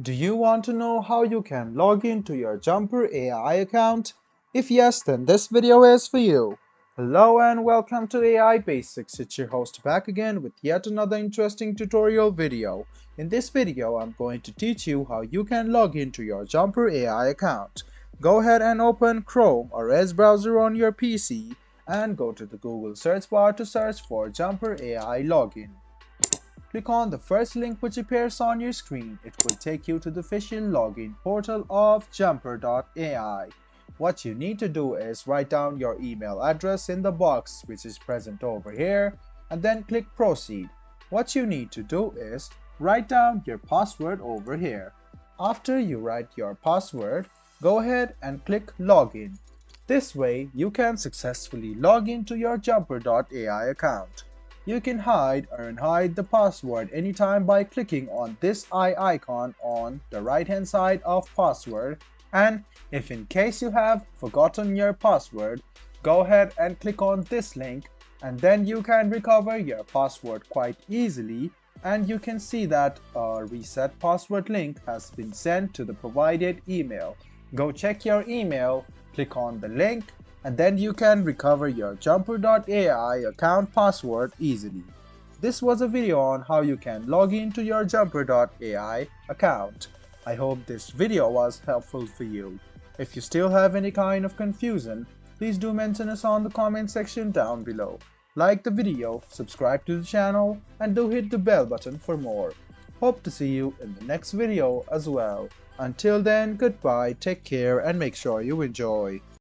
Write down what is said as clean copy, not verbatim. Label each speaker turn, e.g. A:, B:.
A: Do you want to know how you can log into your Jumper AI account? If yes, then this video is for you. Hello and welcome to AI Basics. It's your host back again with yet another interesting tutorial video. In this video, I'm going to teach you how you can log into your Jumper AI account. Go ahead and open Chrome or Edge browser on your PC and go to the Google search bar to search for Jumper AI login. Click on the first link which appears on your screen. It will take you to the official login portal of jumper.ai. What you need to do is write down your email address in the box which is present over here and then click proceed. What you need to do is write down your password over here. After you write your password, go ahead and click login. This way you can successfully log into your jumper.ai account. You can hide or unhide the password anytime by clicking on this eye icon on the right hand side of password, and if in case you have forgotten your password, go ahead and click on this link and then you can recover your password quite easily, and you can see that a reset password link has been sent to the provided email. Go check your email, click on the link, and then you can recover your jumper.ai account password easily. This was a video on how you can log into your jumper.ai account. I hope this video was helpful for you. If you still have any kind of confusion, please do mention us on the comment section down below. Like the video, subscribe to the channel, and do hit the bell button for more. Hope to see you in the next video as well. Until then, goodbye, take care, and make sure you enjoy.